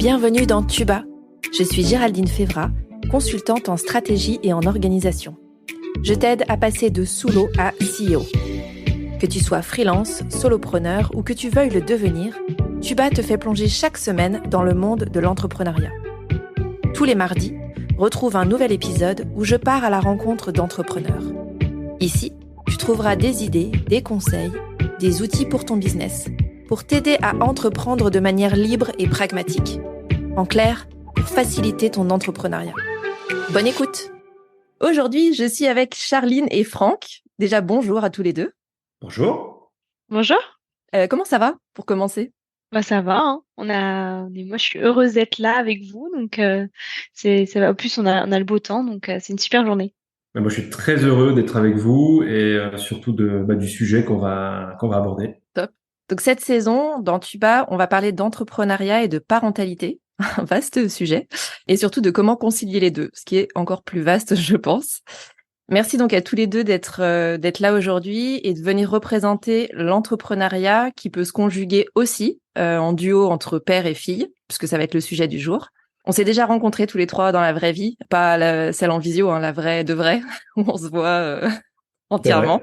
Bienvenue dans Tuba. Je suis Géraldine Févra, consultante en stratégie et en organisation. Je t'aide à passer de sous-l'eau à CEO. Que tu sois freelance, solopreneur ou que tu veuilles le devenir, Tuba te fait plonger chaque semaine dans le monde de l'entrepreneuriat. Tous les mardis, retrouve un nouvel épisode où je pars à la rencontre d'entrepreneurs. Ici, tu trouveras des idées, des conseils, des outils pour ton business, pour t'aider à entreprendre de manière libre et pragmatique. En clair, pour faciliter ton entrepreneuriat. Bonne écoute! Aujourd'hui, je suis avec Charline et Franck. Déjà, bonjour à tous les deux. Bonjour. Bonjour. Comment ça va, pour commencer? Bah ça va, hein. Moi je suis heureuse d'être là avec vous, donc ça va. En plus on a le beau temps, donc c'est une super journée. Moi, je suis très heureux d'être avec vous et surtout du sujet qu'on va aborder. Top. Donc cette saison, dans Tuba, on va parler d'entrepreneuriat et de parentalité. Un vaste sujet. Et surtout de comment concilier les deux, ce qui est encore plus vaste, je pense. Merci donc à tous les deux d'être là aujourd'hui et de venir représenter l'entrepreneuriat qui peut se conjuguer aussi en duo entre père et fille, puisque ça va être le sujet du jour. On s'est déjà rencontrés tous les trois dans la vraie vie, pas celle en visio, hein, la vraie de vraie, où on se voit entièrement.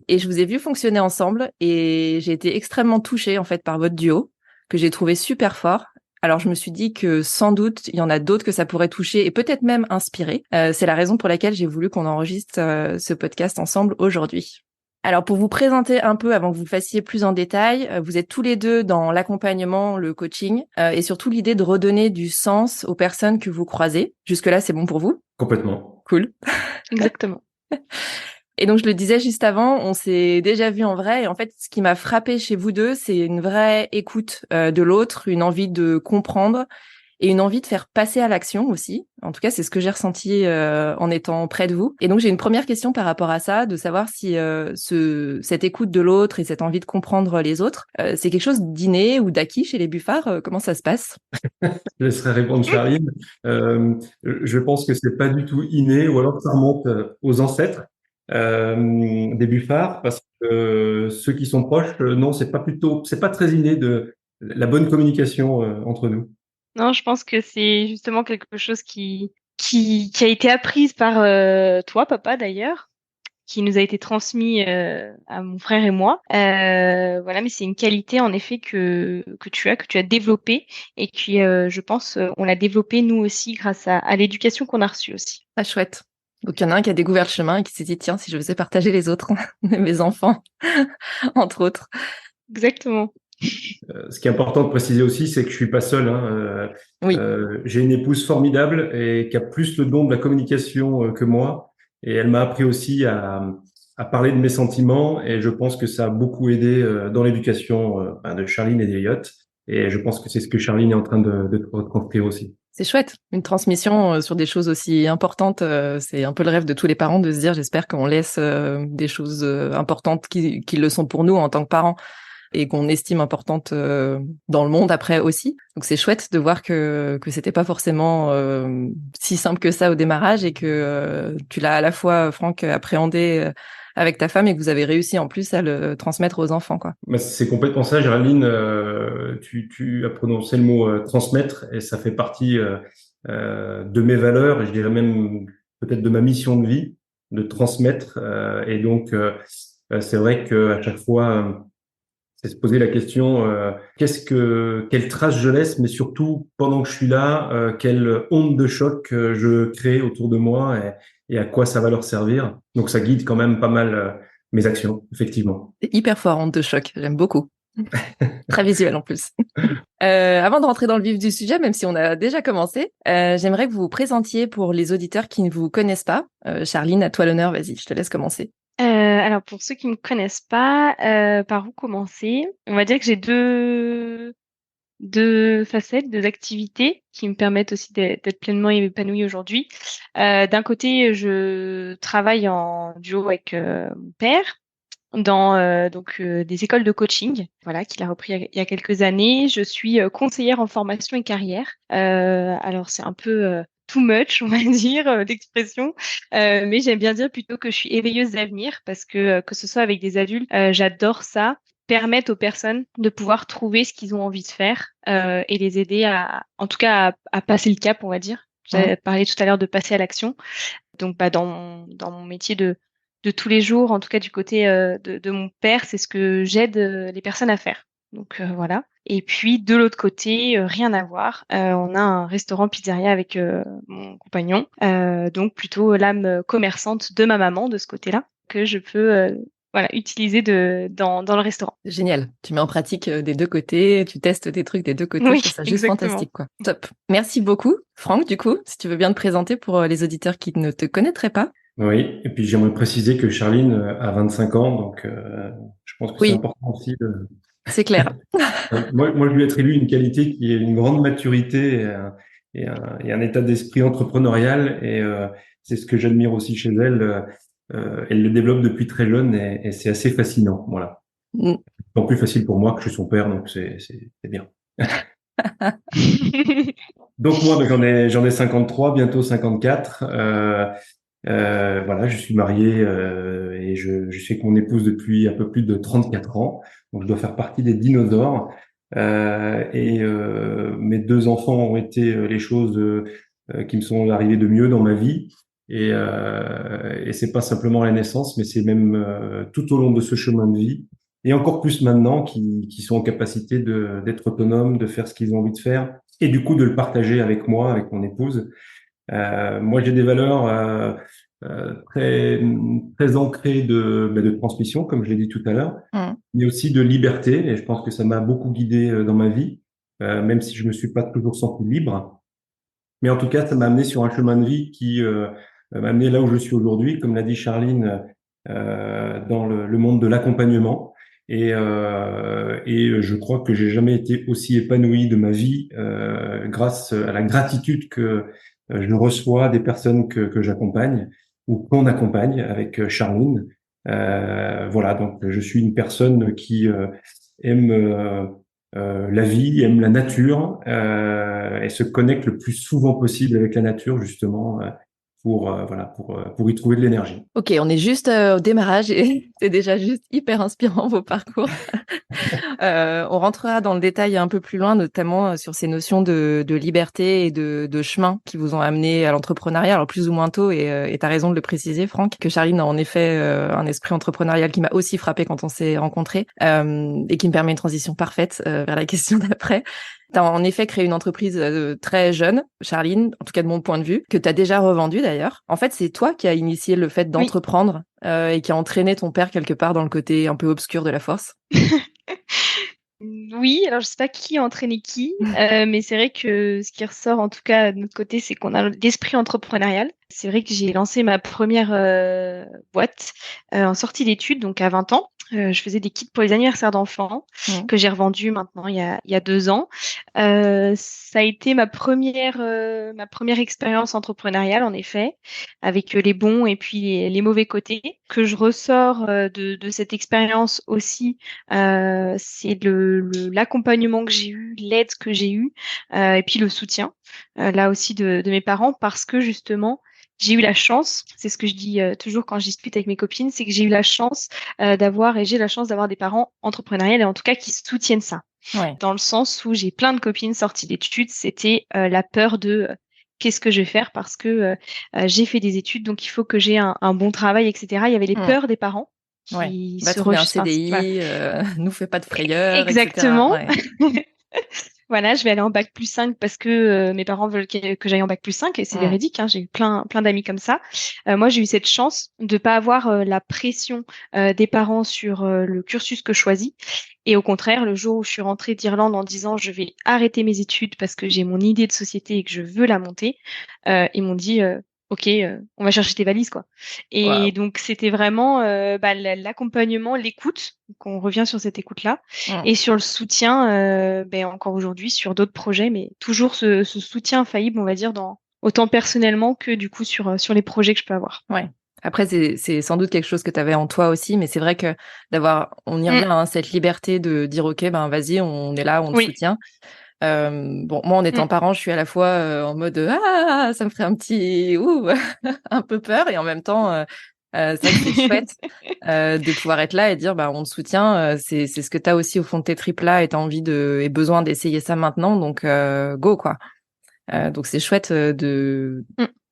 Et je vous ai vu fonctionner ensemble et j'ai été extrêmement touchée en fait par votre duo, que j'ai trouvé super fort. Alors, je me suis dit que sans doute, il y en a d'autres que ça pourrait toucher et peut-être même inspirer. C'est la raison pour laquelle j'ai voulu qu'on enregistre ce podcast ensemble aujourd'hui. Alors, pour vous présenter un peu, avant que vous le fassiez plus en détail, vous êtes tous les deux dans l'accompagnement, le coaching et surtout l'idée de redonner du sens aux personnes que vous croisez. Jusque-là, c'est bon pour vous? Complètement. Cool. Exactement. Et donc, je le disais juste avant, on s'est déjà vu en vrai. Et en fait, ce qui m'a frappé chez vous deux, c'est une vraie écoute de l'autre, une envie de comprendre et une envie de faire passer à l'action aussi. En tout cas, c'est ce que j'ai ressenti en étant près de vous. Et donc, j'ai une première question par rapport à ça, de savoir si cette écoute de l'autre et cette envie de comprendre les autres, c'est quelque chose d'inné ou d'acquis chez les Buffards. Comment ça se passe? Je laisserai répondre Charline. Je pense que c'est pas du tout inné ou alors que ça remonte aux ancêtres des Buffards parce que ceux qui sont proches, non, c'est pas très inné de la bonne communication entre nous. Non, je pense que c'est justement quelque chose qui a été apprise par toi, papa d'ailleurs, qui nous a été transmis à mon frère et moi. Voilà, mais c'est une qualité en effet que tu as développée et qui, je pense, on l'a développée nous aussi grâce à l'éducation qu'on a reçue aussi. Ah, chouette. Donc, il y en a un qui a découvert le chemin et qui s'est dit, tiens, si je faisais partager les autres, mes enfants, entre autres. Exactement. Ce qui est important de préciser aussi, c'est que je suis pas seul, hein. Oui. J'ai une épouse formidable et qui a plus le don de la communication que moi. Et elle m'a appris aussi à parler de mes sentiments. Et je pense que ça a beaucoup aidé dans l'éducation de Charline et d'Eliott. Et je pense que c'est ce que Charline est en train de retranscrire aussi. C'est chouette, une transmission sur des choses aussi importantes. C'est un peu le rêve de tous les parents de se dire, j'espère qu'on laisse des choses importantes qui le sont pour nous en tant que parents et qu'on estime importantes dans le monde après aussi. Donc c'est chouette de voir que c'était pas forcément si simple que ça au démarrage et que tu l'as à la fois, Franck, appréhendé avec ta femme et que vous avez réussi en plus à le transmettre aux enfants, quoi. Bah, c'est complètement ça, Géraldine. Tu as prononcé le mot transmettre et ça fait partie de mes valeurs et je dirais même peut-être de ma mission de vie de transmettre. Et donc, c'est vrai que à chaque fois, c'est se poser la question quelle trace je laisse, mais surtout pendant que je suis là, quelle onde de choc je crée autour de moi et à quoi ça va leur servir. Donc, ça guide quand même pas mal mes actions, effectivement. C'est hyper fort, honte de choc, j'aime beaucoup. Très visuel en plus. Avant de rentrer dans le vif du sujet, même si on a déjà commencé, j'aimerais que vous vous présentiez pour les auditeurs qui ne vous connaissent pas. Charline, à toi l'honneur, vas-y, je te laisse commencer. Alors pour ceux qui me connaissent pas, par où commencer? On va dire que j'ai deux facettes, deux activités qui me permettent aussi d'être pleinement épanouie aujourd'hui. D'un côté, je travaille en duo avec mon père dans des écoles de coaching, voilà, qu'il a repris il y a quelques années. Je suis conseillère en formation et carrière. Alors c'est un peu too much, on va dire, d'expression, mais j'aime bien dire plutôt que je suis éveilleuse d'avenir parce que ce soit avec des adultes, j'adore ça. permettent aux personnes de pouvoir trouver ce qu'ils ont envie de faire et les aider en tout cas, à passer le cap, on va dire. J'avais parlé tout à l'heure de passer à l'action. Donc, dans mon métier de tous les jours, en tout cas du côté de mon père, c'est ce que j'aide les personnes à faire. Donc, voilà. Et puis, de l'autre côté, rien à voir. On a un restaurant pizzeria avec mon compagnon. Donc, plutôt l'âme commerçante de ma maman, de ce côté-là, que je peux utiliser dans le restaurant. Génial. Tu mets en pratique des deux côtés, tu testes des trucs des deux côtés. Oui, Je trouve ça juste exactement. fantastique, quoi. Top. Merci beaucoup, Franck, du coup, si tu veux bien te présenter pour les auditeurs qui ne te connaîtraient pas. Oui, et puis j'aimerais préciser que Charline a 25 ans, donc je pense que c'est Oui, important aussi de... c'est clair. Moi, je lui attribue une qualité qui est une grande maturité et un état d'esprit entrepreneurial, et c'est ce que j'admire aussi chez elle. Elle le développe depuis très jeune et c'est assez fascinant. Voilà. Mm. C'est plus facile pour moi que je suis son père, donc c'est bien. Donc moi, j'en ai 53, bientôt 54. Voilà, je suis marié et je suis avec mon épouse depuis un peu plus de 34 ans. Donc je dois faire partie des dinosaures. Mes deux enfants ont été les choses qui me sont arrivées de mieux dans ma vie. Et c'est pas simplement la naissance, mais c'est même tout au long de ce chemin de vie. Et encore plus maintenant, qui sont en capacité d'être autonomes, de faire ce qu'ils ont envie de faire, et du coup de le partager avec moi, avec mon épouse. Moi, j'ai des valeurs très très ancrées de transmission, comme je l'ai dit tout à l'heure, mais aussi de liberté. Et je pense que ça m'a beaucoup guidé dans ma vie, même si je me suis pas toujours senti libre. Mais en tout cas, ça m'a amené sur un chemin de vie qui m'a amené là où je suis aujourd'hui, comme l'a dit Charline, dans le monde de l'accompagnement. Et je crois que j'ai jamais été aussi épanoui de ma vie grâce à la gratitude que je reçois des personnes que j'accompagne ou qu'on accompagne avec Charline. Voilà, donc je suis une personne qui aime la vie, aime la nature et se connecte le plus souvent possible avec la nature justement pour y trouver de l'énergie. Ok, on est juste au démarrage et c'est déjà juste hyper inspirant vos parcours. On rentrera dans le détail un peu plus loin, notamment sur ces notions de liberté et de chemin qui vous ont amené à l'entrepreneuriat, alors plus ou moins tôt, et tu as raison de le préciser, Franck, que Charline a en effet un esprit entrepreneurial qui m'a aussi frappé quand on s'est rencontrés et qui me permet une transition parfaite vers la question d'après. Tu as en effet créé une entreprise très jeune, Charline, en tout cas de mon point de vue, que tu as déjà revendue d'ailleurs. En fait, c'est toi qui as initié le fait d'entreprendre et qui a entraîné ton père quelque part dans le côté un peu obscur de la force. Oui, alors je sais pas qui a entraîné qui, mais c'est vrai que ce qui ressort en tout cas de notre côté, c'est qu'on a l'esprit entrepreneurial. C'est vrai que j'ai lancé ma première boîte en sortie d'études, donc à 20 ans. Je faisais des kits pour les anniversaires d'enfants que j'ai revendus maintenant il y a 2 ans. Ça a été ma première expérience entrepreneuriale en effet, avec les bons et puis les mauvais côtés. Que je ressors de cette expérience aussi, c'est l'accompagnement que j'ai eu, l'aide que j'ai eue, et puis le soutien là aussi de mes parents, parce que justement j'ai eu la chance, c'est ce que je dis toujours quand je discute avec mes copines, c'est que j'ai eu la chance j'ai la chance d'avoir des parents entrepreneuriels et en tout cas qui soutiennent ça. Ouais. Dans le sens où j'ai plein de copines sorties d'études, c'était la peur de qu'est-ce que je vais faire parce que j'ai fait des études, donc il faut que j'ai un bon travail, etc. Il y avait les peurs des parents qui Va se trouver un rejettent. CDI, nous fais pas de frayeur, Exactement. etc. Ouais. Voilà, je vais aller en bac plus 5 parce que mes parents veulent que j'aille en bac plus 5 et c'est véridique, hein, j'ai eu plein d'amis comme ça. Moi, j'ai eu cette chance de pas avoir la pression des parents sur le cursus que je choisis. Et au contraire, le jour où je suis rentrée d'Irlande en disant je vais arrêter mes études parce que j'ai mon idée de société et que je veux la monter, ils m'ont dit OK, on va chercher tes valises quoi. Et donc c'était vraiment l'accompagnement, l'écoute. Donc on revient sur cette écoute-là et sur le soutien, encore aujourd'hui sur d'autres projets, mais toujours ce soutien infaillible, on va dire, autant personnellement que du coup sur les projets que je peux avoir. Ouais. Après, c'est sans doute quelque chose que tu avais en toi aussi, mais c'est vrai que on y revient, hein, cette liberté de dire, OK, ben vas-y, on est là, on te soutient. Bon, moi, en étant parent, je suis à la fois en mode, ah, ça me ferait un petit, un peu peur, et en même temps, C'est vrai que c'est chouette de pouvoir être là et dire bah on te soutient. C'est ce que tu as aussi au fond de tes tripes là et tu as envie et besoin d'essayer ça maintenant. Donc go quoi. Donc c'est chouette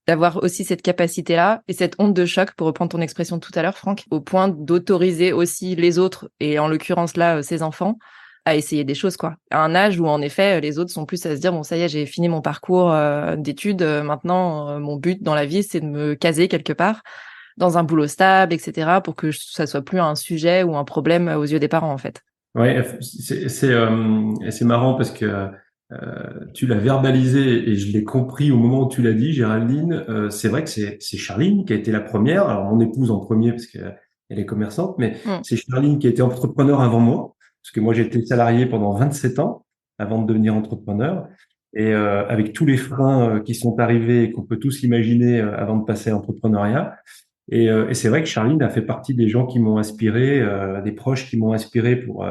d'avoir aussi cette capacité-là et cette onde de choc, pour reprendre ton expression de tout à l'heure, Franck, au point d'autoriser aussi les autres, et en l'occurrence là, ses enfants, à essayer des choses, quoi. À un âge où, en effet, les autres sont plus à se dire, bon, ça y est, j'ai fini mon parcours d'études, maintenant, mon but dans la vie, c'est de me caser quelque part, dans un boulot stable, etc., pour que ça soit plus un sujet ou un problème aux yeux des parents, en fait. Ouais, c'est marrant parce que tu l'as verbalisé et je l'ai compris au moment où tu l'as dit, Géraldine. C'est vrai que c'est Charline qui a été la première. Alors mon épouse en premier parce qu'elle est commerçante, mais Mm. c'est Charline qui a été entrepreneur avant moi, parce que moi j'étais salarié pendant 27 ans avant de devenir entrepreneur. Et avec tous les freins qui sont arrivés et qu'on peut tous imaginer avant de passer à l'entrepreneuriat. Et c'est vrai que Charline a fait partie des gens qui m'ont inspiré, des proches qui m'ont inspiré pour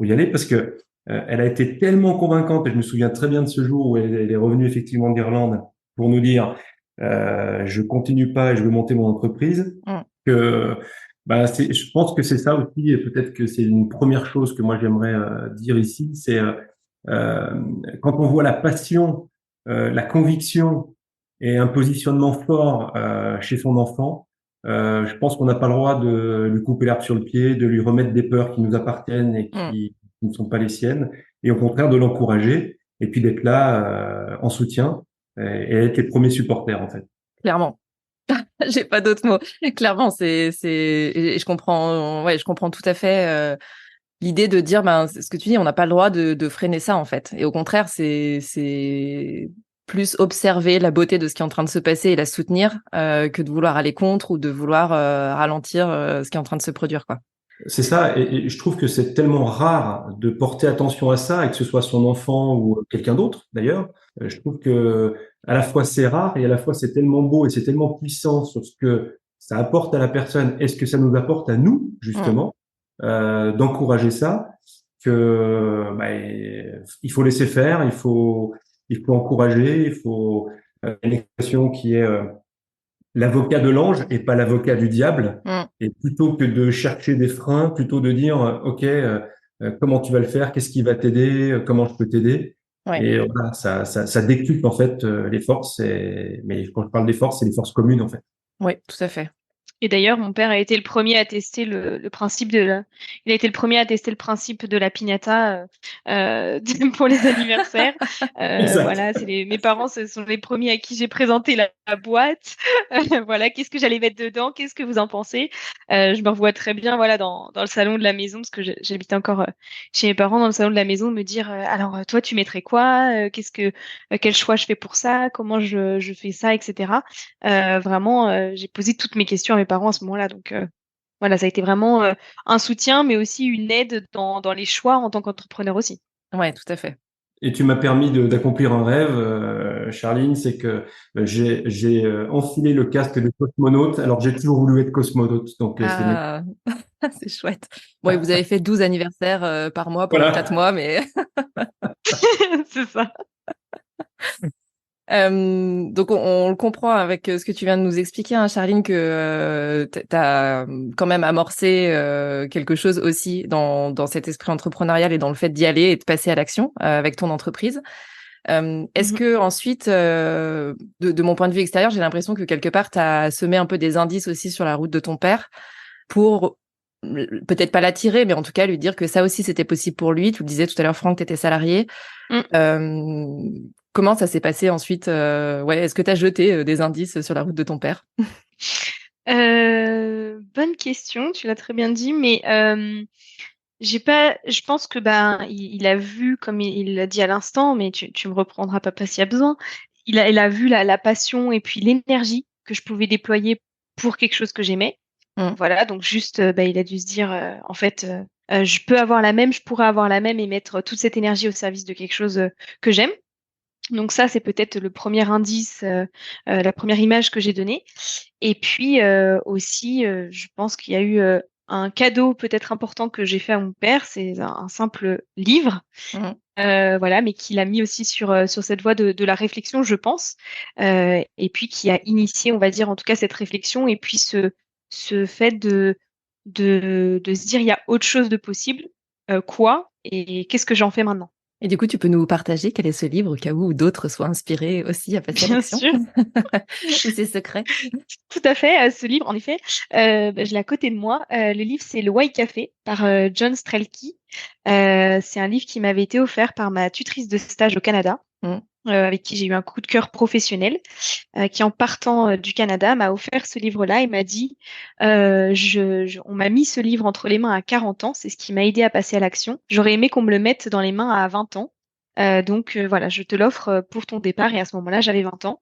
y aller, parce que elle a été tellement convaincante, et je me souviens très bien de ce jour où elle est revenue effectivement d'Irlande pour nous dire je continue pas et je veux monter mon entreprise, Mm. que bah, je pense que c'est ça aussi, et peut-être que c'est une première chose que moi j'aimerais dire ici, c'est quand on voit la passion, la conviction et un positionnement fort chez son enfant. Je pense qu'on n'a pas le droit de lui couper l'herbe sur le pied, de lui remettre des peurs qui nous appartiennent et Mm. qui ne sont pas les siennes, et au contraire de l'encourager et puis d'être là en soutien et être les premiers supporters en fait. Clairement. J'ai pas d'autres mots. Clairement, et je comprends, ouais, je comprends tout à fait l'idée de dire, ben, ce que tu dis, on n'a pas le droit de freiner ça, en fait. Et au contraire, c'est plus observer la beauté de ce qui est en train de se passer et la soutenir que de vouloir aller contre ou de vouloir ralentir ce qui est en train de se produire, quoi. C'est ça, et je trouve que c'est tellement rare de porter attention à ça, et que ce soit son enfant ou quelqu'un d'autre d'ailleurs. Je trouve que à la fois c'est rare et à la fois c'est tellement beau et c'est tellement puissant sur ce que ça apporte à la personne et ce que ça nous apporte à nous Mm. justement, d'encourager ça, que bah, il faut laisser faire, il faut encourager, il faut une expression qui est l'avocat de l'ange et pas l'avocat du diable. Mm. Et plutôt que de chercher des freins, plutôt de dire, OK, comment tu vas le faire? Qu'est-ce qui va t'aider? Comment je peux t'aider? Ouais. Et voilà, ça décuple en fait les forces. Mais quand je parle des forces, c'est les forces communes en fait. Ouais, tout à fait. Et d'ailleurs, mon père a été le premier à tester le principe il a été le premier à tester le principe de la piñata pour les anniversaires. Exact. Voilà, mes parents, ce sont les premiers à qui j'ai présenté la boîte. Voilà, qu'est-ce que j'allais mettre dedans? Qu'est-ce que vous en pensez? Je me revois très bien, voilà, dans le salon de la maison, parce que j'habite encore chez mes parents, dans le salon de la maison, me dire, alors toi, tu mettrais quoi? Quel choix je fais pour ça? Comment je fais ça, etc. Vraiment, j'ai posé toutes mes questions à mes parents à ce moment-là. Donc voilà, ça a été vraiment un soutien, mais aussi une aide dans les choix en tant qu'entrepreneur aussi. Ouais, tout à fait. Et tu m'as permis d'accomplir un rêve, Charline, c'est que j'ai enfilé le casque de cosmonaute. Alors j'ai toujours voulu être cosmonaute, donc Ah, c'est chouette. Bon, et vous avez fait 12 anniversaires par mois pendant 4 voilà. mois, mais C'est ça. donc on le comprend avec ce que tu viens de nous expliquer, hein, Charline, que tu as quand même amorcé quelque chose aussi dans cet esprit entrepreneurial et dans le fait d'y aller et de passer à l'action avec ton entreprise. Est-ce Mhm. que ensuite, de mon point de vue extérieur, j'ai l'impression que quelque part, tu as semé un peu des indices aussi sur la route de ton père pour peut-être pas l'attirer, mais en tout cas lui dire que ça aussi c'était possible pour lui. Tu le disais tout à l'heure, Franck, tu étais salarié. Mm. Comment ça s'est passé ensuite ouais, est-ce que tu as jeté des indices sur la route de ton père? Bonne question, tu l'as très bien dit, mais je pense que il a vu, comme il l'a dit à l'instant, mais tu me reprendras papa s'il y a besoin. Il a vu la passion et puis l'énergie que je pouvais déployer pour quelque chose que j'aimais. Mm. Voilà, donc juste, il a dû se dire, en fait, je pourrais avoir la même et mettre toute cette énergie au service de quelque chose que j'aime. Donc ça, c'est peut-être le premier indice, la première image que j'ai donnée. Et puis aussi, je pense qu'il y a eu un cadeau peut-être important que j'ai fait à mon père, c'est un simple livre, Mm. voilà, mais qu'il a mis aussi sur cette voie de la réflexion, je pense, et puis qui a initié, on va dire, en tout cas cette réflexion et puis ce fait de se dire il y a autre chose de possible, quoi, et qu'est-ce que j'en fais maintenant? Et du coup, tu peux nous partager quel est ce livre au cas où d'autres soient inspirés aussi à passer à Bien l'action? sûr. Ou c'est secret? Tout à fait, ce livre, en effet, je l'ai à côté de moi. Le livre, c'est Le Why Café par John Strelke. C'est un livre qui m'avait été offert par ma tutrice de stage au Canada, Mmh. avec qui j'ai eu un coup de cœur professionnel, qui en partant du Canada m'a offert ce livre-là et m'a dit, on m'a mis ce livre entre les mains à 40 ans, c'est ce qui m'a aidé à passer à l'action. J'aurais aimé qu'on me le mette dans les mains à 20 ans. Donc voilà, je te l'offre pour ton départ. Et à ce moment-là, j'avais 20 ans.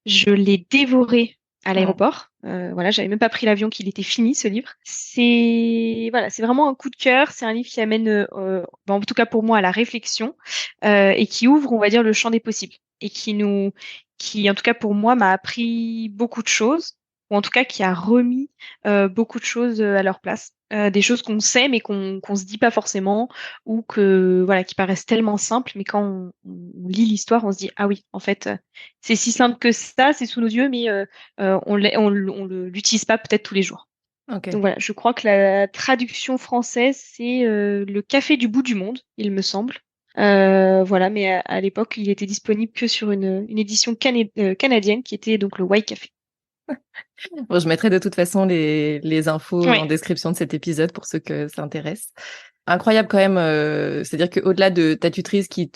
Je l'ai dévoré à Mmh. l'aéroport. Voilà, j'avais même pas pris l'avion qu'il était fini ce livre. C'est voilà, c'est vraiment un coup de cœur. C'est un livre qui amène, en tout cas pour moi, à la réflexion et qui ouvre, on va dire, le champ des possibles et qui en tout cas pour moi, m'a appris beaucoup de choses ou en tout cas qui a remis beaucoup de choses à leur place. Des choses qu'on sait mais qu'on se dit pas forcément ou que voilà qui paraissent tellement simples mais quand on lit l'histoire on se dit ah oui en fait c'est si simple que ça, c'est sous nos yeux, mais on l'utilise pas peut-être tous les jours. OK. Donc voilà, je crois que la traduction française, c'est Le café du bout du monde, il me semble. Voilà, mais à l'époque, il était disponible que sur une édition canadienne qui était donc le White Café. Bon, je mettrai de toute façon les infos en Ouais, description de cet épisode pour ceux que ça intéresse. Incroyable quand même, c'est-à-dire qu'au-delà de ta tutrice qui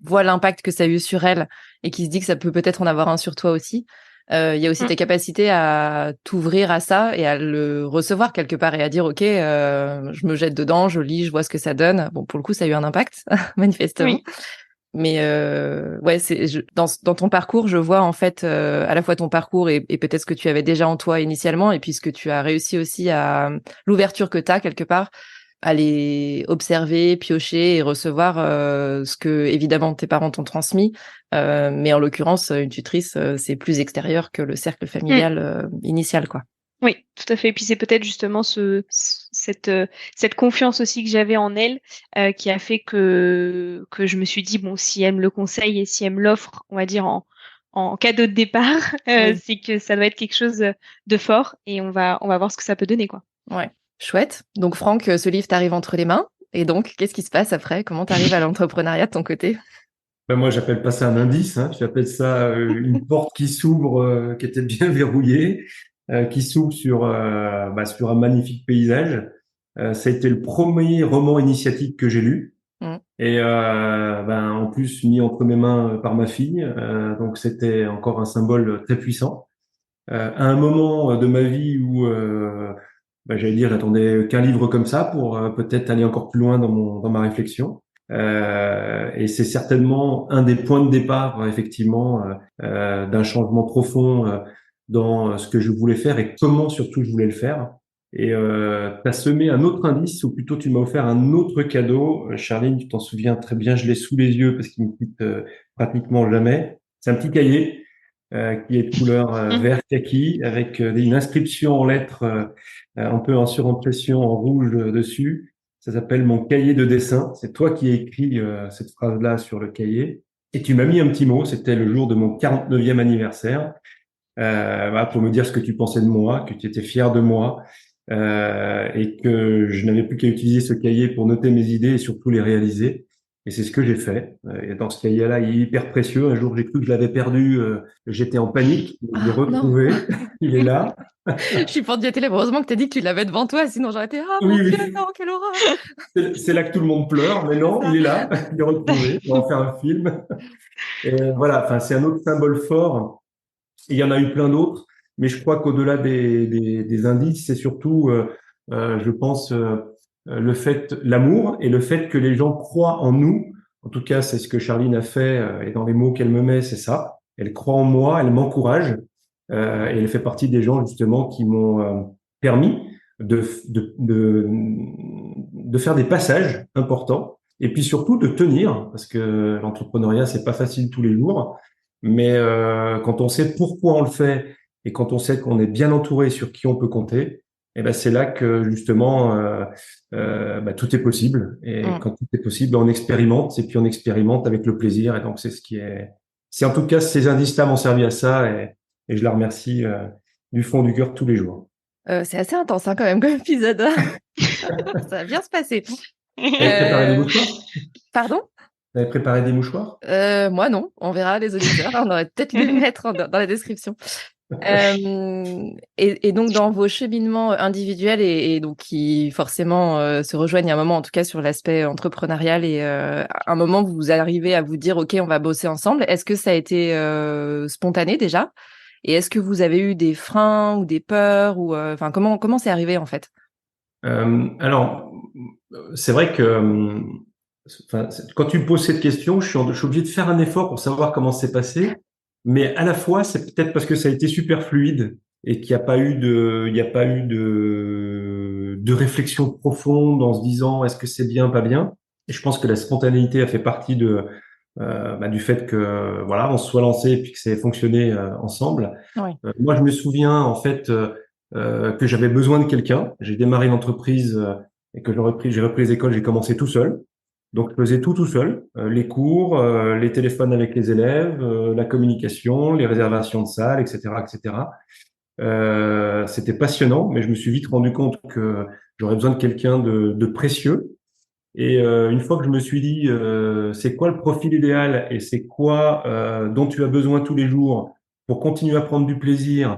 voit l'impact que ça a eu sur elle et qui se dit que ça peut peut-être en avoir un sur toi aussi, il y a aussi mm, ta capacité à t'ouvrir à ça et à le recevoir quelque part et à dire: «OK, je me jette dedans, je lis, je vois ce que ça donne». Bon, pour le coup, ça a eu un impact manifestement. oui, Mais ouais, dans ton parcours, je vois en fait à la fois ton parcours et peut-être ce que tu avais déjà en toi initialement, et puis ce que tu as réussi aussi à l'ouverture que tu as quelque part, à aller observer, piocher et recevoir ce que évidemment tes parents t'ont transmis. Mais en l'occurrence, une tutrice, c'est plus extérieur que le cercle mm, familial initial, quoi. oui, tout à fait. Et puis c'est peut-être justement cette confiance aussi que j'avais en elle qui a fait que je me suis dit, bon, si elle me le conseille et si elle me l'offre, on va dire en cadeau de départ, Oui. c'est que ça doit être quelque chose de fort et on va voir ce que ça peut donner, quoi. Ouais. Chouette. Donc Franck, ce livre t'arrive entre les mains. Et donc, qu'est-ce qui se passe après? Comment t'arrives à l'entrepreneuriat de ton côté? Ben moi, j'appelle pas ça un indice, hein. J'appelle ça une porte qui s'ouvre, qui était bien verrouillée, qui s'ouvre sur un magnifique paysage. Ça a été le premier roman initiatique que j'ai lu. Mmh. Et en plus mis entre mes mains par ma fille, donc c'était encore un symbole très puissant. À un moment de ma vie où, j'allais dire, j'attendais qu'un livre comme ça pour peut-être aller encore plus loin dans ma réflexion. Et c'est certainement un des points de départ, effectivement, d'un changement profond dans ce que je voulais faire et comment surtout je voulais le faire. Et tu as semé un autre indice, ou plutôt tu m'as offert un autre cadeau. Charline, tu t'en souviens très bien, je l'ai sous les yeux parce qu'il me quitte pratiquement jamais. C'est un petit cahier qui est de couleur Mm. vert kaki avec une inscription en lettres un peu en surimpression en rouge dessus. Ça s'appelle mon cahier de dessin. C'est toi qui as écrit cette phrase-là sur le cahier. Et tu m'as mis un petit mot, c'était le jour de mon 49e anniversaire, pour me dire ce que tu pensais de moi, que tu étais fier de moi, et que je n'avais plus qu'à utiliser ce cahier pour noter mes idées et surtout les réaliser. Et c'est ce que j'ai fait. Et dans ce cahier-là, il est hyper précieux. Un jour, j'ai cru que je l'avais perdu. J'étais en panique. Je l'ai Ah non! retrouvé. Il est là. Je suis pour dire télé. Heureusement que tu as dit que tu l'avais devant toi, sinon j'aurais été: «Ah mon Oui, Dieu, oui. non, quelle horreur!» C'est là que tout le monde pleure. Mais C'est non, ça. il est là. Il est retrouvé. On va en faire un film. Et voilà. Enfin, c'est un autre symbole fort. Il y en a eu plein d'autres, mais je crois qu'au-delà des indices, c'est surtout, je pense, le fait, l'amour et le fait que les gens croient en nous. En tout cas, c'est ce que Charline a fait, et dans les mots qu'elle me met, c'est ça. Elle croit en moi, elle m'encourage, et elle fait partie des gens justement qui m'ont permis de, de, de, de faire des passages importants, et puis surtout de tenir, parce que l'entrepreneuriat, c'est pas facile tous les jours. Mais quand on sait pourquoi on le fait et quand on sait qu'on est bien entouré sur qui on peut compter, eh ben c'est là que justement tout est possible. Et Mmh. quand tout est possible, on expérimente et puis on expérimente avec le plaisir. Et donc c'est en tout cas ces indices-là m'ont servi à ça et je la remercie du fond du cœur tous les jours. C'est assez intense hein, quand même comme épisode. Ça va bien se passer. T'avais préparé des mouchoirs? Pardon? T'avais préparé des mouchoirs? Moi non, on verra les auditeurs. On aurait peut-être dû le mettre dans la description. Et donc dans vos cheminements individuels et donc qui forcément se rejoignent à un moment, en tout cas sur l'aspect entrepreneurial et à un moment vous arrivez à vous dire ok on va bosser ensemble. Est-ce que ça a été spontané déjà? Et est-ce que vous avez eu des freins ou des peurs ou enfin comment c'est arrivé en fait? Alors, c'est vrai que quand tu me poses cette question, je suis obligé de faire un effort pour savoir comment c'est passé, mais à la fois, c'est peut-être parce que ça a été super fluide et qu'il n'y a pas eu de réflexion profonde en se disant est-ce que c'est bien, pas bien. Et je pense que la spontanéité a fait partie du fait que voilà, on se soit lancé et puis que ça ait fonctionné ensemble. Oui. Moi, je me souviens en fait que j'avais besoin de quelqu'un. J'ai démarré une entreprise et que j'ai repris les écoles, j'ai commencé tout seul. Donc, je faisais tout seul, les cours, les téléphones avec les élèves, la communication, les réservations de salles, etc., etc. C'était passionnant, mais je me suis vite rendu compte que j'aurais besoin de quelqu'un de précieux. Et une fois que je me suis dit, c'est quoi le profil idéal et c'est quoi dont tu as besoin tous les jours pour continuer à prendre du plaisir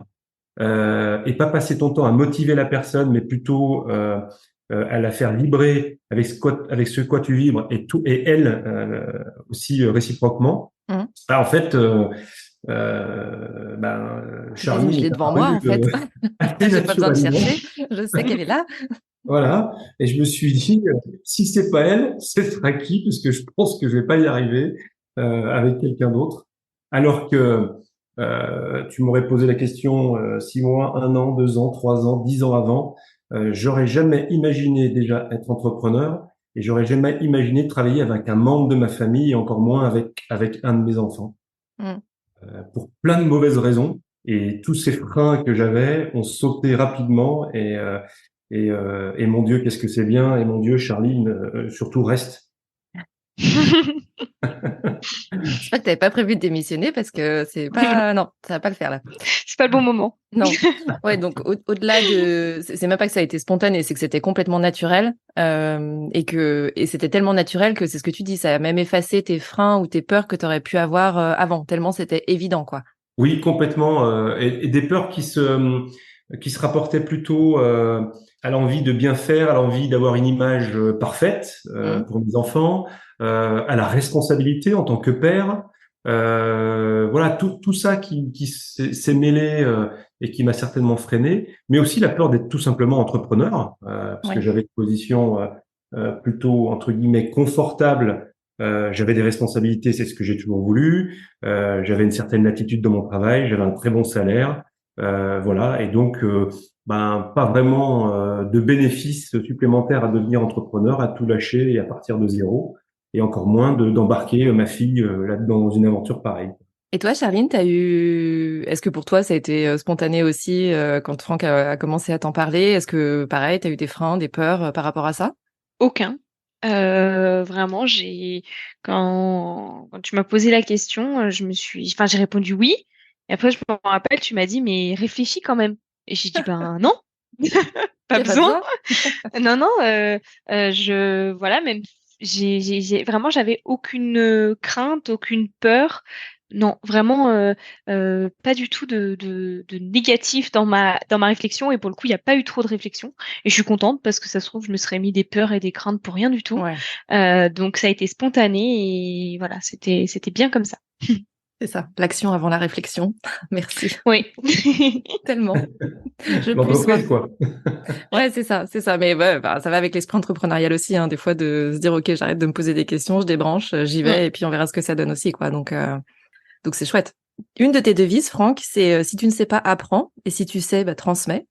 et pas passer ton temps à motiver la personne, mais plutôt à la faire vibrer avec ce quoi tu vibres et elle aussi réciproquement. Mmh. Ah, en fait, J'imagine que je Charline l'ai est devant moi apparue en fait. assez J'ai pas besoin de naturellement. chercher. Je sais qu'elle est là. Voilà. Et je me suis dit, si c'est pas elle, ce sera qui? Parce que je pense que je vais pas y arriver avec quelqu'un d'autre. Alors que tu m'aurais posé la question 6 mois, 1 an, 2 ans, 3 ans, 10 ans avant, j'aurais jamais imaginé déjà être entrepreneur et j'aurais jamais imaginé travailler avec un membre de ma famille et encore moins avec un de mes enfants. Mmh. Pour plein de mauvaises raisons. Et tous ces freins que j'avais ont sauté rapidement et mon Dieu, qu'est-ce que c'est bien. Et mon Dieu, Charline, surtout reste. J'espère que t'avais pas prévu de démissionner parce que c'est pas non, ça va pas le faire là. C'est pas le bon moment. Non. Ouais, donc au-delà de c'est même pas que ça a été spontané, c'est que c'était complètement naturel et c'était tellement naturel que c'est ce que tu dis, ça a même effacé tes freins ou tes peurs que tu aurais pu avoir avant, tellement c'était évident quoi. Oui, complètement. Et des peurs qui se rapportaient plutôt à l'envie de bien faire, à l'envie d'avoir une image parfaite Mmh. pour mes enfants, à la responsabilité en tant que père. Voilà, tout ça qui s'est mêlé et qui m'a certainement freiné, mais aussi la peur d'être tout simplement entrepreneur, parce que Ouais. j'avais une position plutôt entre guillemets confortable. J'avais des responsabilités, c'est ce que j'ai toujours voulu. J'avais une certaine latitude dans mon travail, j'avais un très bon salaire, voilà, et donc pas vraiment de bénéfices supplémentaires à devenir entrepreneur, à tout lâcher et à partir de zéro, et encore moins d'embarquer ma fille là-dedans dans une aventure pareille. Et toi, Charline, est-ce que pour toi ça a été spontané aussi quand Franck a commencé à t'en parler? Est-ce que pareil, t'as eu des freins, des peurs par rapport à ça? Aucun. Vraiment, quand tu m'as posé la question, j'ai répondu oui. Et après, je me rappelle, tu m'as dit, mais réfléchis quand même. Et j'ai dit, ben non, Il pas y a pas besoin. besoin? Non, non, voilà, même, vraiment, j'avais aucune crainte, aucune peur. Non, vraiment, pas du tout de négatif dans ma réflexion. Et pour le coup, il n'y a pas eu trop de réflexion. Et je suis contente parce que ça se trouve, je me serais mis des peurs et des craintes pour rien du tout. Ouais, Donc, ça a été spontané et voilà, c'était bien comme ça. c'est ça. L'action avant la réflexion. Merci. Oui. Tellement. Je plus moi. L'entreprise, quoi. Ouais, c'est ça, c'est ça. Mais ouais, bah, ça va avec l'esprit entrepreneurial aussi, hein, des fois de se dire, ok, j'arrête de me poser des questions, je débranche, j'y Mm. vais, et puis on verra ce que ça donne aussi, quoi. Donc c'est chouette. Une de tes devises, Franck, c'est si tu ne sais pas, apprends, et si tu sais, bah, transmets.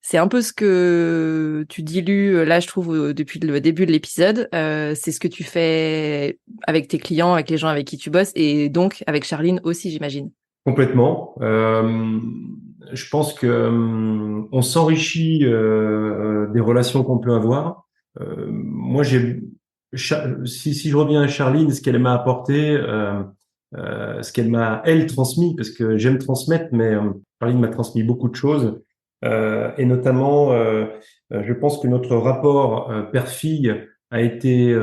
C'est un peu ce que tu dilues, là, je trouve, depuis le début de l'épisode. C'est ce que tu fais avec tes clients, avec les gens avec qui tu bosses, et donc avec Charline aussi, j'imagine. Complètement. Je pense que on s'enrichit des relations qu'on peut avoir. Moi, si je reviens à Charline, ce qu'elle m'a apporté, ce qu'elle m'a, elle, transmis, parce que j'aime transmettre, mais Charline m'a transmis beaucoup de choses, et notamment, je pense que notre rapport père-fille a été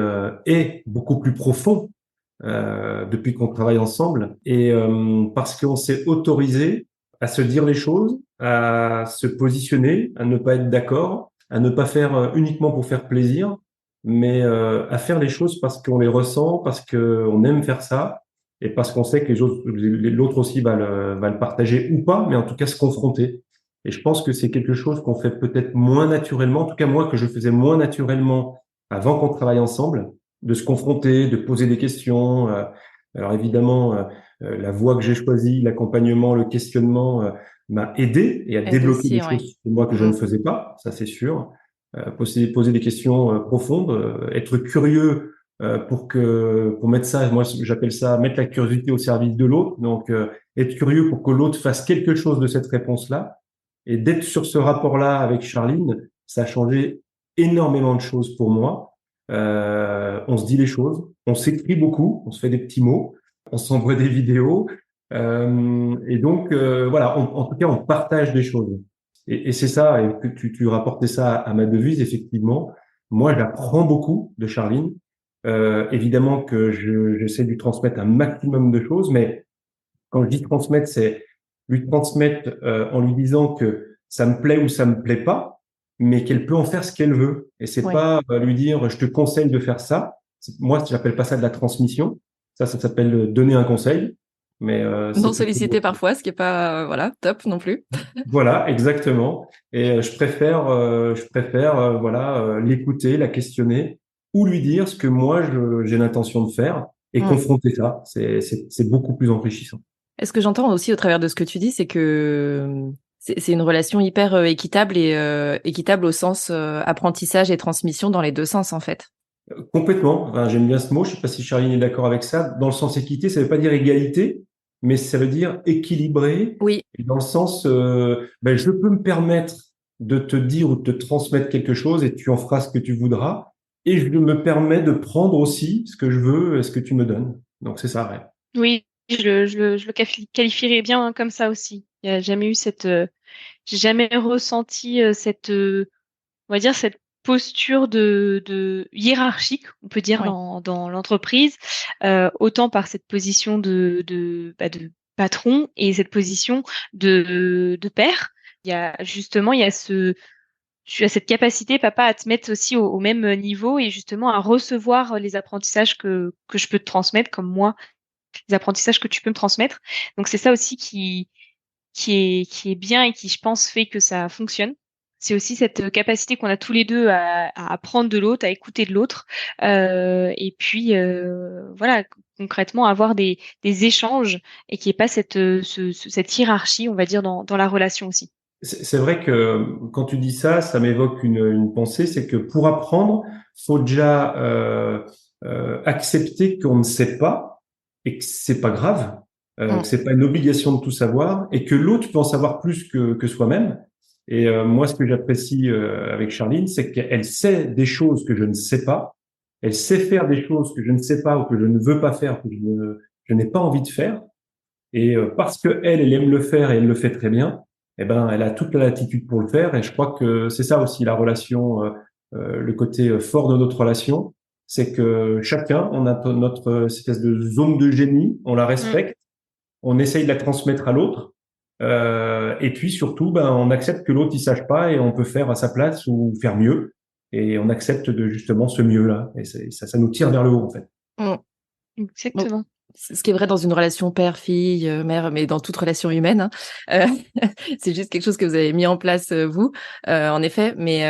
est beaucoup plus profond depuis qu'on travaille ensemble, et parce qu'on s'est autorisé à se dire les choses, à se positionner, à ne pas être d'accord, à ne pas faire uniquement pour faire plaisir, mais à faire les choses parce qu'on les ressent, parce qu'on aime faire ça, et parce qu'on sait que l'autre aussi va le partager ou pas, mais en tout cas se confronter. Et je pense que c'est quelque chose qu'on fait peut-être moins naturellement, en tout cas moi que je faisais moins naturellement avant qu'on travaille ensemble, de se confronter, de poser des questions. Alors évidemment, la voie que j'ai choisie, l'accompagnement, le questionnement m'a aidé et à Aide débloquer des aussi, ouais. choses chez moi que je ne Mm. faisais pas, ça c'est sûr. Poser des questions profondes, être curieux pour mettre ça, moi j'appelle ça mettre la curiosité au service de l'autre. Donc être curieux pour que l'autre fasse quelque chose de cette réponse-là. Et d'être sur ce rapport-là avec Charline, ça a changé énormément de choses pour moi. On se dit les choses, on s'écrit beaucoup, on se fait des petits mots, on s'envoie des vidéos, et donc voilà, en tout cas, on partage des choses. Et c'est ça, et que tu rapportais ça à ma devise, effectivement. Moi, j'apprends beaucoup de Charline. Évidemment que j'essaie de lui transmettre un maximum de choses, mais quand je dis transmettre, c'est lui transmettre en lui disant que ça me plaît ou ça me plaît pas, mais qu'elle peut en faire ce qu'elle veut. Et c'est Ouais. pas lui dire je te conseille de faire ça. Moi, j'appelle pas ça de la transmission. Ça s'appelle donner un conseil. Mais Non c'est sollicité plutôt parfois, ce qui est pas, voilà, top non plus. voilà, exactement. Et je préfère voilà l'écouter, la questionner ou lui dire ce que moi j'ai l'intention de faire et Mm. confronter ça. C'est beaucoup plus enrichissant. Et ce que j'entends aussi au travers de ce que tu dis, c'est que c'est une relation hyper équitable et équitable au sens apprentissage et transmission dans les deux sens en fait. Complètement. Enfin, j'aime bien ce mot. Je sais pas si Charline est d'accord avec ça. Dans le sens équité, ça veut pas dire égalité, mais ça veut dire équilibré. Oui, Et dans le sens, ben, je peux me permettre de te dire ou de te transmettre quelque chose et tu en feras ce que tu voudras. Et je me permets de prendre aussi ce que je veux et ce que tu me donnes. Donc c'est ça, ouais. Oui, je le qualifierais bien comme ça aussi. Il n'y a jamais eu j'ai jamais ressenti on va dire cette posture de hiérarchique, on peut dire oui. dans l'entreprise, autant par cette position de patron et cette position de père. Il y a tu as cette capacité, papa, à te mettre aussi au même niveau et justement à recevoir les apprentissages que je peux te transmettre, comme moi, les apprentissages que tu peux me transmettre. Donc c'est ça aussi qui est bien et qui, je pense, fait que ça fonctionne. C'est aussi cette capacité qu'on a tous les deux à apprendre de l'autre, à écouter de l'autre, et puis voilà, concrètement avoir des échanges et qu'il n'y ait pas cette hiérarchie, on va dire, dans la relation aussi. C'est vrai que quand tu dis ça, ça m'évoque une pensée, c'est que pour apprendre, faut déjà accepter qu'on ne sait pas et que c'est pas grave, que Mm. c'est pas une obligation de tout savoir et que l'autre peut en savoir plus que soi-même. Et moi, ce que j'apprécie avec Charline, c'est qu'elle sait des choses que je ne sais pas, elle sait faire des choses que je ne sais pas ou que je ne veux pas faire, je n'ai pas envie de faire. Et parce que elle aime le faire et elle le fait très bien, eh ben, elle a toute la latitude pour le faire. Et je crois que c'est ça aussi la relation, le côté fort de notre relation, c'est que chacun, on a notre espèce de zone de génie, on la Mm. respecte, on essaye de la transmettre à l'autre, et puis surtout, ben, on accepte que l'autre il sache pas et on peut faire à sa place ou faire mieux. Et on accepte de justement ce mieux-là. Et ça nous tire vers le haut en fait. Mm. Donc, Exactement. c'est ce qui est vrai dans une relation père-fille, mère, mais dans toute relation humaine, hein. Euh, c'est juste quelque chose que vous avez mis en place, vous, en effet. Mais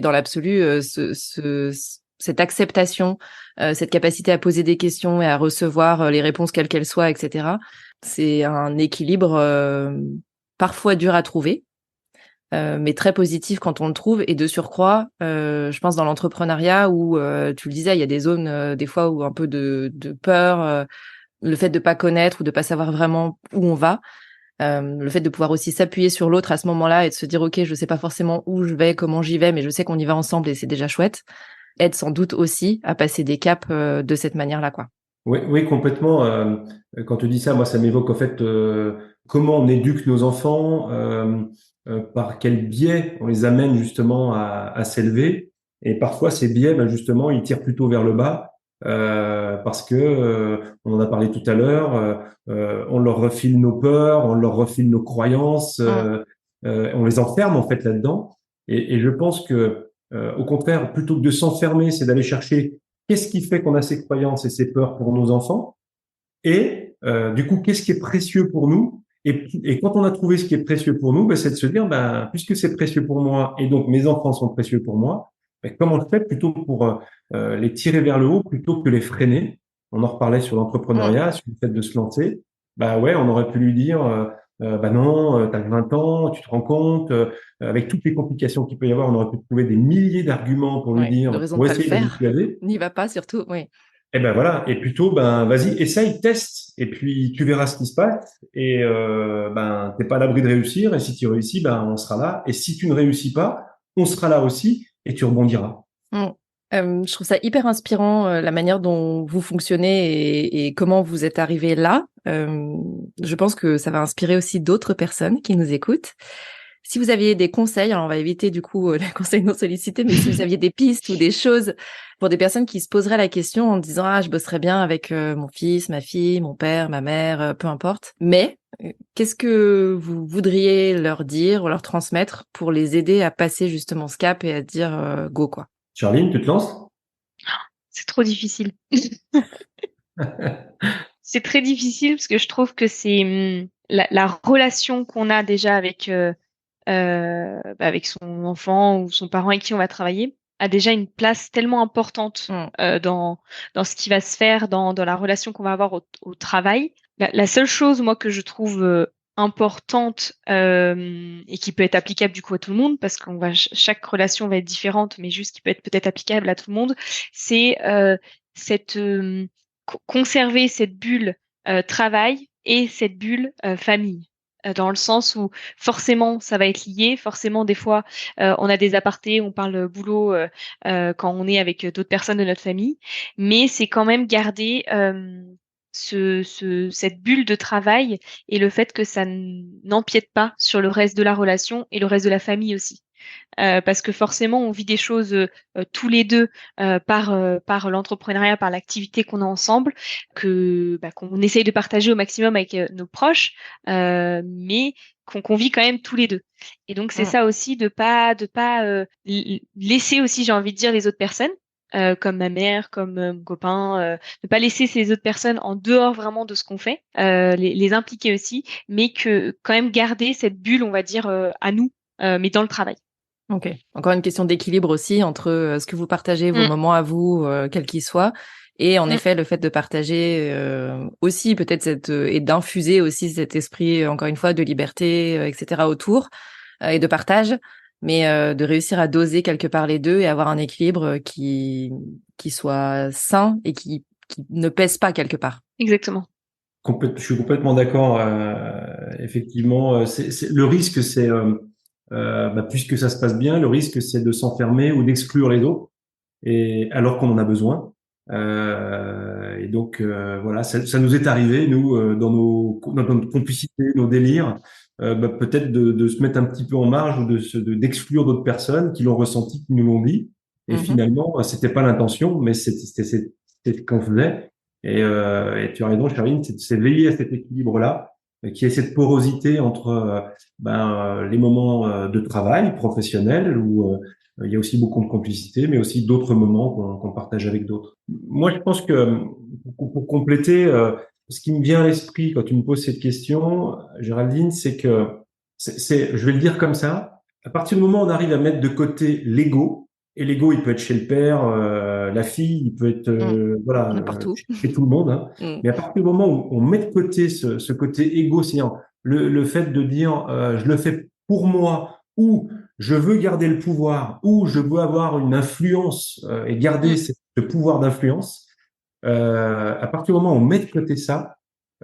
dans l'absolu, cette acceptation, cette capacité à poser des questions et à recevoir les réponses quelles qu'elles soient, etc., c'est un équilibre parfois dur à trouver, mais très positif quand on le trouve. Et de surcroît, je pense dans l'entrepreneuriat où, tu le disais, il y a des zones, des fois, où un peu de peur, le fait de pas connaître ou de pas savoir vraiment où on va, le fait de pouvoir aussi s'appuyer sur l'autre à ce moment-là et de se dire ok, je sais pas forcément où je vais, comment j'y vais, mais je sais qu'on y va ensemble et c'est déjà chouette, aide sans doute aussi à passer des caps de cette manière-là, quoi. Oui, oui, complètement. Quand tu dis ça, moi, ça m'évoque en fait comment on éduque nos enfants, par quel biais on les amène justement à s'élever. Et parfois, ces biais, ben, justement, ils tirent plutôt vers le bas parce que on en a parlé tout à l'heure. On leur refile nos peurs, on leur refile nos croyances, Mm. on les enferme en fait là-dedans. Et je pense que au contraire, plutôt que de s'enfermer, c'est d'aller chercher qu'est-ce qui fait qu'on a ces croyances et ces peurs pour nos enfants? Et du coup, qu'est-ce qui est précieux pour nous? Et quand on a trouvé ce qui est précieux pour nous, ben, c'est de se dire, ben, puisque c'est précieux pour moi et donc mes enfants sont précieux pour moi, ben, comment je fais plutôt pour les tirer vers le haut plutôt que les freiner? On en reparlait sur Mm. l'entrepreneuriat, sur le fait de se lancer. Bah ouais, on aurait pu lui dire, bah non, t'as 20 ans, tu te rends compte, avec toutes les complications qu'il peut y avoir, on aurait pu trouver des milliers d'arguments pour lui Ouais, de dire, raison de pour pas le essayer de le faire. dissuader. N'y va pas surtout, oui. Et ben voilà, et plutôt ben vas-y, essaye, teste, et puis tu verras ce qui se passe. Et ben t'es pas à l'abri de réussir. Et si tu réussis, ben on sera là. Et si tu ne réussis pas, on sera là aussi, et tu rebondiras. Mm. Je trouve ça hyper inspirant, la manière dont vous fonctionnez et comment vous êtes arrivé là. Je pense que ça va inspirer aussi d'autres personnes qui nous écoutent. Si vous aviez des conseils, alors on va éviter du coup les conseils non sollicités, mais si vous aviez des pistes ou des choses pour des personnes qui se poseraient la question en disant ah je bosserais bien avec mon fils, ma fille, mon père, ma mère, peu importe. Mais qu'est-ce que vous voudriez leur dire ou leur transmettre pour les aider à passer justement ce cap et à dire go quoi. Charline, tu te lances? C'est trop difficile. C'est très difficile parce que je trouve que c'est la relation qu'on a déjà avec avec son enfant ou son parent avec qui on va travailler a déjà une place tellement importante Mm. dans ce qui va se faire, dans la relation qu'on va avoir au travail. La seule chose, moi, que je trouve importante et qui peut être applicable du coup à tout le monde, parce qu'on va chaque relation va être différente, mais juste qui peut être peut-être applicable à tout le monde, c'est cette conserver cette bulle travail et cette bulle famille dans le sens où forcément ça va être lié, forcément des fois on a des apartés, on parle boulot quand on est avec d'autres personnes de notre famille, mais c'est quand même garder cette bulle de travail et le fait que ça n'empiète pas sur le reste de la relation et le reste de la famille aussi. Parce que forcément, on vit des choses tous les deux par l'entrepreneuriat, par l'activité qu'on a ensemble, qu'on essaye de partager au maximum avec nos proches, mais qu'on vit quand même tous les deux. Et donc c'est Mm. ça aussi de pas laisser aussi, j'ai envie de dire, les autres personnes. Comme ma mère, comme mon copain, ne pas laisser ces autres personnes en dehors vraiment de ce qu'on fait, les impliquer aussi, mais que quand même garder cette bulle, on va dire, à nous, mais dans le travail. Ok. Encore une question d'équilibre aussi entre ce que vous partagez, vos Mm, moments à vous, quels qu'ils soient, et en mm, effet le fait de partager aussi peut-être cette et d'infuser aussi cet esprit encore une fois de liberté, etc. autour et de partage, mais de réussir à doser quelque part les deux et avoir un équilibre qui soit sain et qui ne pèse pas quelque part. exactement. Je suis complètement d'accord. Effectivement, le risque, c'est bah, puisque ça se passe bien, le risque, c'est de s'enfermer ou d'exclure les autres, et alors qu'on en a besoin. Et donc voilà, ça nous est arrivé, nous, dans notre complicité, nos délires, bah, peut-être de se mettre un petit peu en marge ou d'exclure d'autres personnes qui l'ont ressenti, qui nous l'ont dit. Et Mhm. finalement, c'était pas l'intention, mais c'était ce qu'on faisait. Et tu as raison, Charline, c'est veiller à cet équilibre-là, qui est cette porosité entre les moments de travail professionnel où il y a aussi beaucoup de complicité, mais aussi d'autres moments qu'on partage avec d'autres. Moi, je pense que pour compléter, ce qui me vient à l'esprit quand tu me poses cette question, Géraldine, c'est que je vais le dire comme ça, à partir du moment où on arrive à mettre de côté l'ego, et l'ego, il peut être chez le père, la fille, il peut être Mm. N'importe où. chez tout le monde, hein. Mm. Mais à partir du moment où on met de côté ce côté égo, c'est-à-dire le fait de dire je le fais pour moi, ou je veux garder le pouvoir, ou je veux avoir une influence et garder Mm, ce pouvoir d'influence, à partir du moment où on met de côté ça,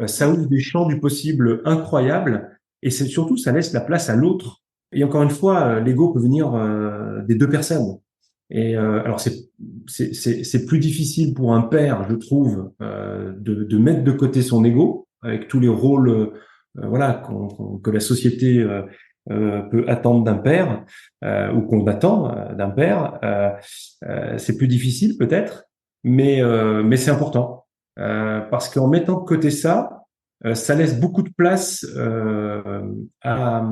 ça mm, ouvre des champs du possible incroyables, et c'est surtout ça laisse la place à l'autre. Et encore une fois, l'ego peut venir des deux personnes. Et alors c'est plus difficile pour un père, je trouve, de mettre de côté son ego avec tous les rôles voilà que la société peut attendre d'un père ou qu'on attend d'un père. C'est plus difficile peut-être, mais c'est important parce qu'en mettant de côté ça, ça laisse beaucoup de place à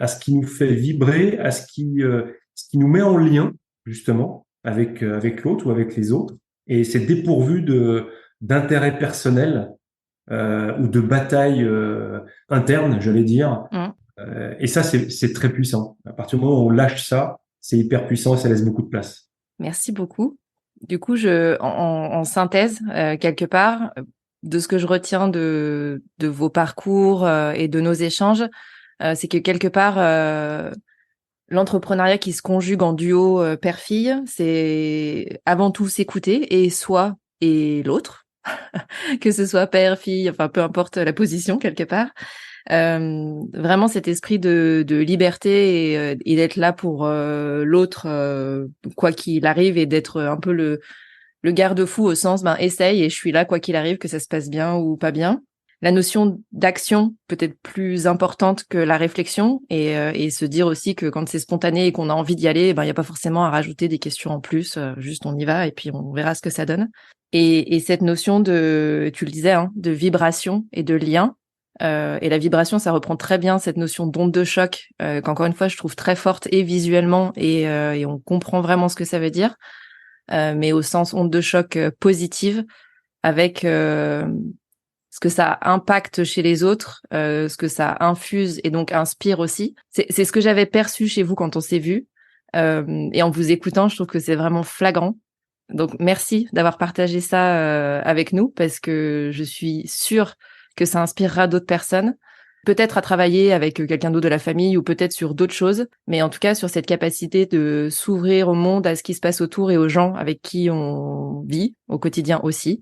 ce qui nous fait vibrer, à ce qui nous met en lien justement avec l'autre ou avec les autres, et c'est dépourvu d'intérêt personnel ou de bataille interne, j'allais dire. Et ça, c'est très puissant. À partir du moment où on lâche ça, c'est hyper puissant et ça laisse beaucoup de place. Merci beaucoup. Du coup, en synthèse, quelque part, de ce que je retiens de vos parcours et de nos échanges, c'est que quelque part, l'entrepreneuriat qui se conjugue en duo père-fille, c'est avant tout s'écouter, et soi et l'autre, que ce soit père, fille, enfin peu importe la position quelque part. Vraiment cet esprit de liberté et d'être là pour l'autre quoi qu'il arrive, et d'être un peu le garde-fou au sens essaye et je suis là quoi qu'il arrive, que ça se passe bien ou pas bien. La notion d'action peut-être plus importante que la réflexion, et se dire aussi que quand c'est spontané et qu'on a envie d'y aller, il y a pas forcément à rajouter des questions en plus, juste on y va et puis on verra ce que ça donne. Et cette notion de, tu le disais, hein, de vibration et de lien. Et la vibration, ça reprend très bien cette notion d'onde de choc, qu'encore une fois, je trouve très forte et visuellement, et on comprend vraiment ce que ça veut dire, mais au sens onde de choc positive, avec ce que ça impacte chez les autres, ce que ça infuse et donc inspire aussi. C'est ce que j'avais perçu chez vous quand on s'est vu, et en vous écoutant, je trouve que c'est vraiment flagrant. Donc merci d'avoir partagé ça avec nous, parce que je suis sûre que ça inspirera d'autres personnes, peut-être à travailler avec quelqu'un d'autre de la famille ou peut-être sur d'autres choses, mais en tout cas sur cette capacité de s'ouvrir au monde, à ce qui se passe autour et aux gens avec qui on vit au quotidien aussi,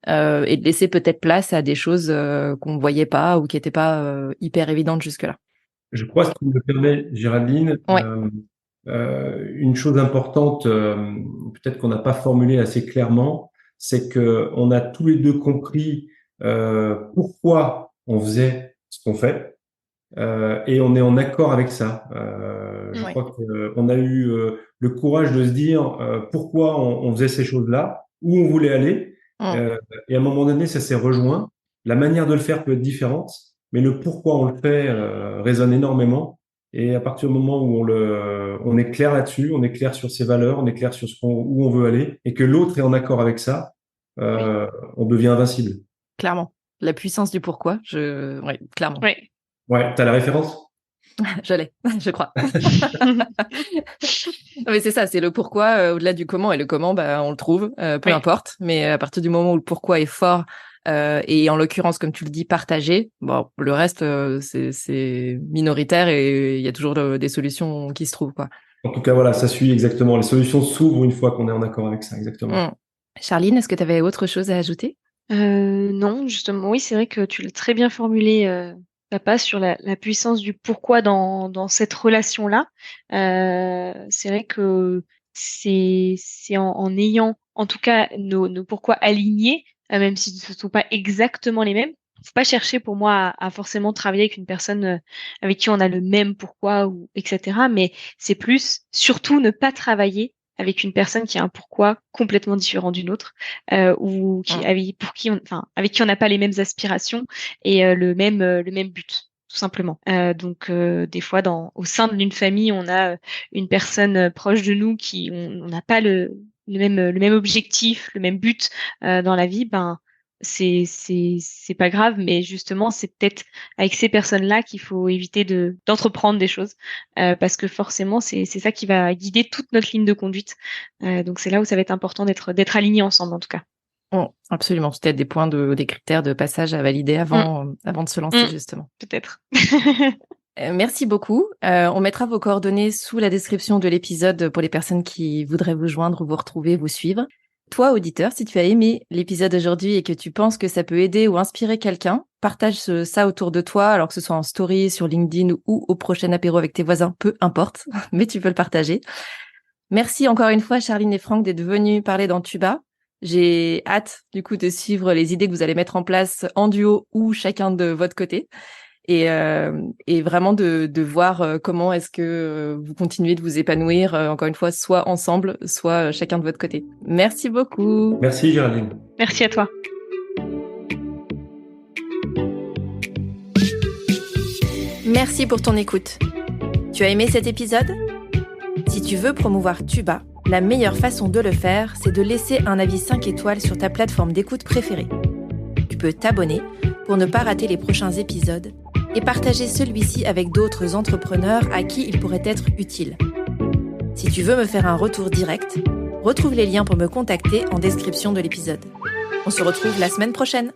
et de laisser peut-être place à des choses qu'on ne voyait pas ou qui n'étaient pas hyper évidentes jusque-là. Je crois, ce qui me permet, Géraldine, Ouais. une chose importante, peut-être qu'on n'a pas formulé assez clairement, c'est que on a tous les deux compris pourquoi on faisait ce qu'on fait, et on est en accord avec ça. Je crois qu'on a eu le courage de se dire pourquoi on faisait ces choses-là, où on voulait aller, et à un moment donné, ça s'est rejoint. La manière de le faire peut être différente, mais le pourquoi on le fait résonne énormément. Et à partir du moment où on est clair là-dessus, on est clair sur ses valeurs, on est clair sur où on veut aller, et que l'autre est en accord avec ça, on devient invincible. Clairement. La puissance du pourquoi, oui, clairement. Oui. Ouais, t'as la référence? Je l'ai, je crois. Mais c'est ça, c'est le pourquoi au-delà du comment, et le comment, on le trouve, peu importe. Mais à partir du moment où le pourquoi est fort, et en l'occurrence, comme tu le dis, partagé, bon, le reste, c'est minoritaire, et il y a toujours des solutions qui se trouvent, quoi. En tout cas, voilà, ça suit exactement. Les solutions s'ouvrent une fois qu'on est en accord avec ça, exactement. Charline, est-ce que tu avais autre chose à ajouter? Non, justement, oui, c'est vrai que tu l'as très bien formulé, Papa, sur la puissance du pourquoi dans cette relation-là. C'est vrai que c'est en ayant, en tout cas, nos pourquoi alignés, même si ce ne sont pas exactement les mêmes. Faut pas chercher pour moi à forcément travailler avec une personne avec qui on a le même pourquoi ou etc. Mais c'est plus surtout ne pas travailler avec une personne qui a un pourquoi complètement différent d'une autre, ou avec qui on n'a pas les mêmes aspirations et le même but, tout simplement. Donc des fois au sein d'une famille, on a une personne proche de nous qui on n'a pas le même objectif, le même but dans la vie, c'est pas grave, mais justement c'est peut-être avec ces personnes-là qu'il faut éviter d'entreprendre des choses, parce que forcément c'est ça qui va guider toute notre ligne de conduite. Donc c'est là où ça va être important d'être alignés ensemble en tout cas. Absolument, c'est peut-être des critères de passage à valider avant de se lancer, justement. Peut-être. Merci beaucoup. On mettra vos coordonnées sous la description de l'épisode pour les personnes qui voudraient vous joindre, vous retrouver, vous suivre. Toi, auditeur, si tu as aimé l'épisode d'aujourd'hui et que tu penses que ça peut aider ou inspirer quelqu'un, partage ça autour de toi, alors que ce soit en story, sur LinkedIn ou au prochain apéro avec tes voisins, peu importe, mais tu peux le partager. Merci encore une fois, Charline et Franck, d'être venus parler dans Tuba. J'ai hâte, du coup, de suivre les idées que vous allez mettre en place en duo ou chacun de votre côté. Et vraiment de voir comment est-ce que vous continuez de vous épanouir, encore une fois, soit ensemble, soit chacun de votre côté. Merci beaucoup. Merci Géraldine. Merci à toi. Merci pour ton écoute. Tu as aimé cet épisode ? Si tu veux promouvoir Tuba, la meilleure façon de le faire, c'est de laisser un avis 5 étoiles sur ta plateforme d'écoute préférée. Tu peux t'abonner pour ne pas rater les prochains épisodes et partager celui-ci avec d'autres entrepreneurs à qui il pourrait être utile. Si tu veux me faire un retour direct, retrouve les liens pour me contacter en description de l'épisode. On se retrouve la semaine prochaine.